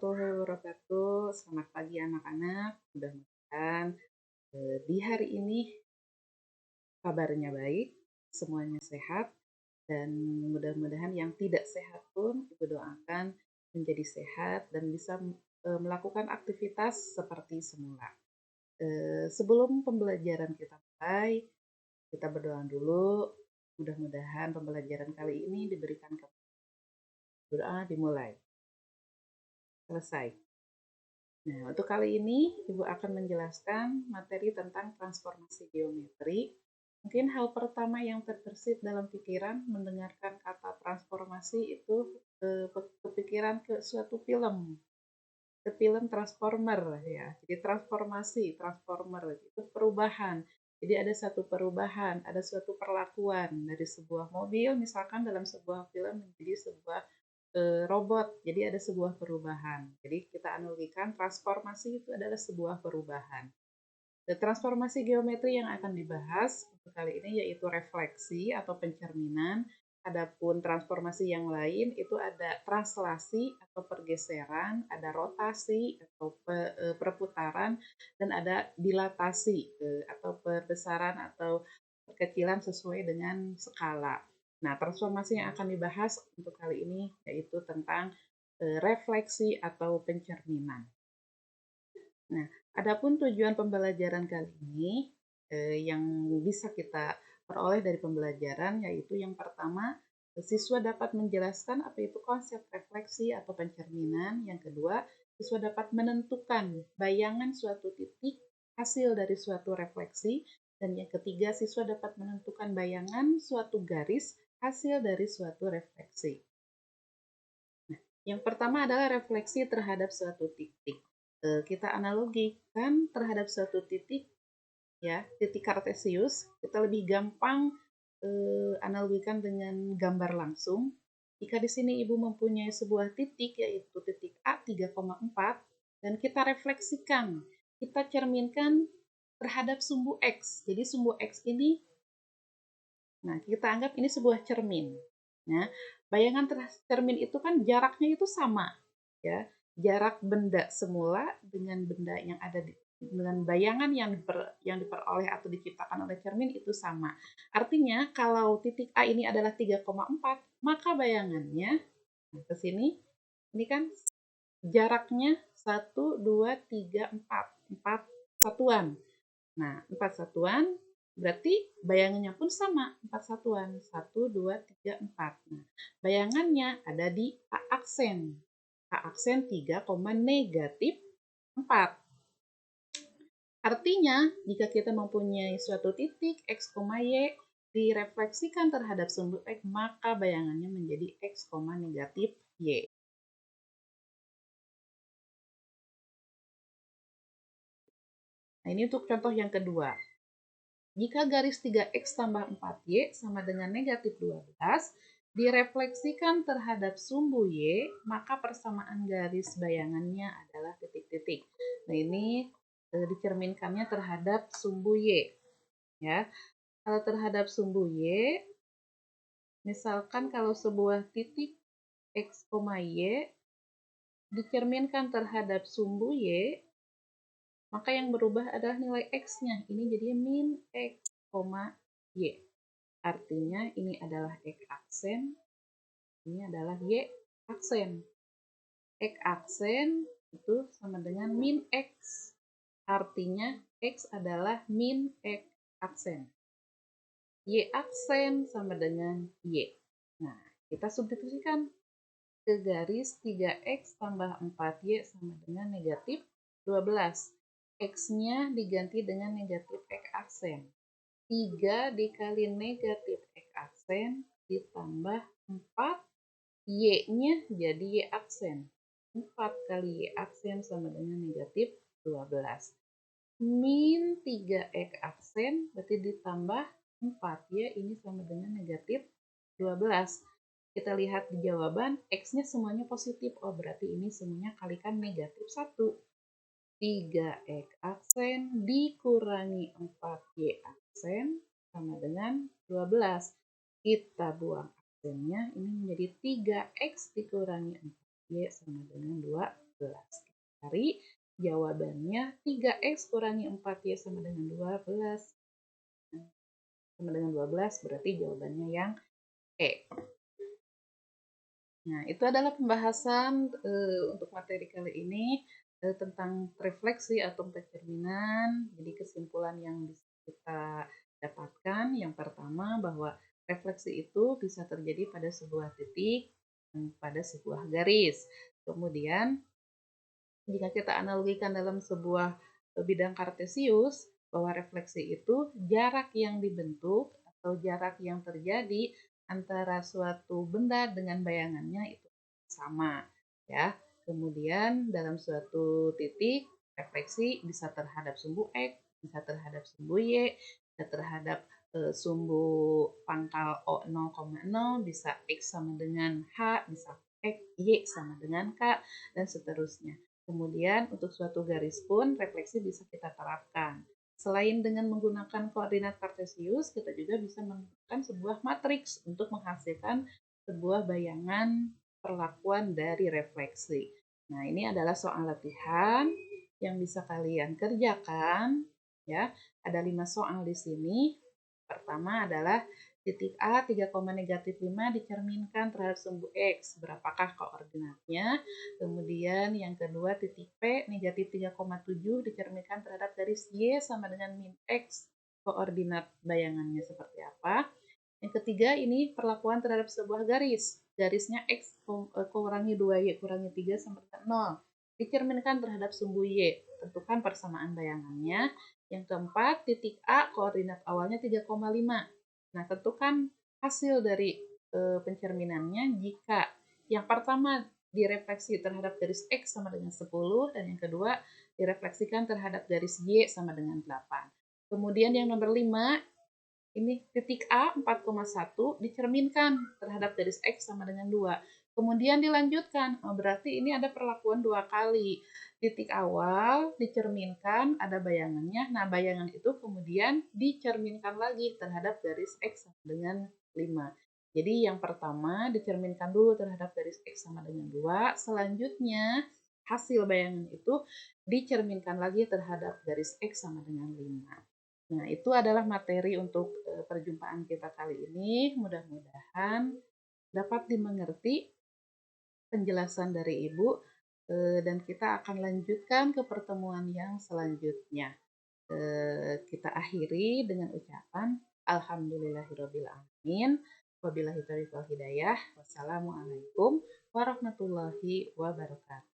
Warahmatullahi wabarakatuh. Selamat pagi anak-anak. Mudah-mudahan di hari ini kabarnya baik, semuanya sehat, dan mudah-mudahan yang tidak sehat pun Ibu doakan menjadi sehat dan bisa melakukan aktivitas seperti semula. Sebelum pembelajaran kita mulai, kita berdoa dulu. Mudah-mudahan pembelajaran kali ini diberikan doa dimulai. Selesai. Nah, untuk kali ini Ibu akan menjelaskan materi tentang transformasi geometri. Mungkin hal pertama yang terbersit dalam pikiran mendengarkan kata transformasi itu kepikiran ke suatu film, ke film Transformer ya. Jadi transformasi, transformer itu perubahan. Jadi ada satu perubahan, ada suatu perlakuan dari sebuah mobil misalkan dalam sebuah film menjadi sebuah robot. Jadi ada sebuah perubahan. Jadi kita analogikan transformasi itu adalah sebuah perubahan. Transformasi geometri yang akan dibahas untuk kali ini yaitu refleksi atau pencerminan. Adapun transformasi yang lain itu ada translasi atau pergeseran, ada rotasi atau perputaran, dan ada dilatasi atau perbesaran atau perkecilan sesuai dengan skala. Nah, transformasi yang akan dibahas untuk kali ini yaitu tentang refleksi atau pencerminan. Nah, adapun tujuan pembelajaran kali ini yang bisa kita peroleh dari pembelajaran yaitu yang pertama, siswa dapat menjelaskan apa itu konsep refleksi atau pencerminan. Yang kedua, siswa dapat menentukan bayangan suatu titik hasil dari suatu refleksi. Dan yang ketiga, siswa dapat menentukan bayangan suatu garis hasil dari suatu refleksi. Nah, yang pertama adalah refleksi terhadap suatu titik. Kita analogikan terhadap suatu titik, ya, titik kartesius, kita lebih gampang analogikan dengan gambar langsung. Jika di sini Ibu mempunyai sebuah titik, yaitu titik A 3,4, dan kita refleksikan, kita cerminkan terhadap sumbu X. Jadi sumbu X ini, nah kita anggap ini sebuah cermin. Nah, bayangan cermin itu kan jaraknya itu sama, ya. Jarak benda semula dengan benda yang ada dengan bayangan yang diperoleh atau diciptakan oleh cermin itu sama. Artinya kalau titik A ini adalah 3,4, maka bayangannya ke sini ini kan jaraknya 1 2 3 4, 4 satuan. Nah, 4 satuan berarti bayangannya pun sama, 4 satuan. 1 2 3 4. Nah, bayangannya ada di A aksen. A aksen 3, negatif 4. Artinya, jika kita mempunyai suatu titik X, Y direfleksikan terhadap sumbu X, maka bayangannya menjadi X, negatif Y. Nah, ini untuk contoh yang kedua. Jika garis 3X tambah 4Y sama dengan negatif 12, direfleksikan terhadap sumbu Y, maka persamaan garis bayangannya adalah titik-titik. Nah, ini dicerminkannya terhadap sumbu Y. Ya. Kalau terhadap sumbu Y, misalkan kalau sebuah titik X, Y dicerminkan terhadap sumbu Y, maka yang berubah adalah nilai X-nya. Ini jadi min X, Y. Artinya ini adalah X aksen, ini adalah Y aksen. X aksen itu sama dengan min X. Artinya X adalah min X aksen. Y aksen sama dengan Y. Nah, kita substitusikan ke garis 3X tambah 4Y sama dengan negatif 12. X-nya diganti dengan negatif X aksen. 3 dikali negatif X aksen ditambah 4, Y-nya jadi Y aksen. 4 kali Y aksen sama dengan negatif 12. Min 3X aksen berarti ditambah 4, Y ini sama dengan negatif 12. Kita lihat di jawaban, X-nya semuanya positif. Oh, berarti ini semuanya kalikan negatif 1. 3X aksen dikurangi 4Y aksen sama dengan 12. Kita buang aksennya, ini menjadi 3X dikurangi 4Y sama dengan 14. Cari jawabannya 3x kurangi 4y sama dengan 12. Sama dengan 12 berarti jawabannya yang E. Nah, itu adalah pembahasan untuk materi kali ini tentang refleksi atau pencerminan. Jadi kesimpulan yang bisa kita dapatkan yang pertama bahwa refleksi itu bisa terjadi pada sebuah titik dan pada sebuah garis. Kemudian jika kita analogikan dalam sebuah bidang kartesius, bahwa refleksi itu jarak yang dibentuk atau jarak yang terjadi antara suatu benda dengan bayangannya itu sama, ya. Kemudian dalam suatu titik refleksi bisa terhadap sumbu X, bisa terhadap sumbu Y, bisa terhadap sumbu pangkal O 0,0, bisa X sama dengan H, bisa X, Y sama dengan K, dan seterusnya. Kemudian untuk suatu garis pun refleksi bisa kita terapkan. Selain dengan menggunakan koordinat kartesius, kita juga bisa menggunakan sebuah matriks untuk menghasilkan sebuah bayangan perlakuan dari refleksi. Nah, ini adalah soal latihan yang bisa kalian kerjakan. Ya, ada 5 soal di sini. Pertama adalah titik A 3,-5 dicerminkan terhadap sumbu X. Berapakah koordinatnya? Kemudian yang kedua titik P negatif 3,7 dicerminkan terhadap garis Y sama dengan min X. Koordinat bayangannya seperti apa? Yang ketiga ini perlakuan terhadap sebuah garis. Garisnya X kurangi 2Y kurangi 3 sama dengan 0. Dicerminkan terhadap sumbu Y. Tentukan persamaan bayangannya. Yang keempat, titik A koordinat awalnya 3,5. Nah, tentukan hasil dari pencerminannya jika yang pertama direfleksi terhadap garis X sama dengan 10 dan yang kedua direfleksikan terhadap garis Y sama dengan 8. Kemudian yang nomor 5 ini titik A 4,1 dicerminkan terhadap garis X sama dengan 2. Kemudian dilanjutkan, berarti ini ada perlakuan 2 kali. Titik awal dicerminkan, ada bayangannya. Nah, bayangan itu kemudian dicerminkan lagi terhadap garis X sama dengan 5. Jadi yang pertama dicerminkan dulu terhadap garis X sama dengan 2. Selanjutnya hasil bayangan itu dicerminkan lagi terhadap garis X sama dengan 5. Nah, itu adalah materi untuk perjumpaan kita kali ini. Mudah-mudahan dapat dimengerti penjelasan dari Ibu dan kita akan lanjutkan ke pertemuan yang selanjutnya. Kita akhiri dengan ucapan Alhamdulillahirrabbilalamin. Wabillahi taufiq wal hidayah. Wassalamualaikum warahmatullahi wabarakatuh.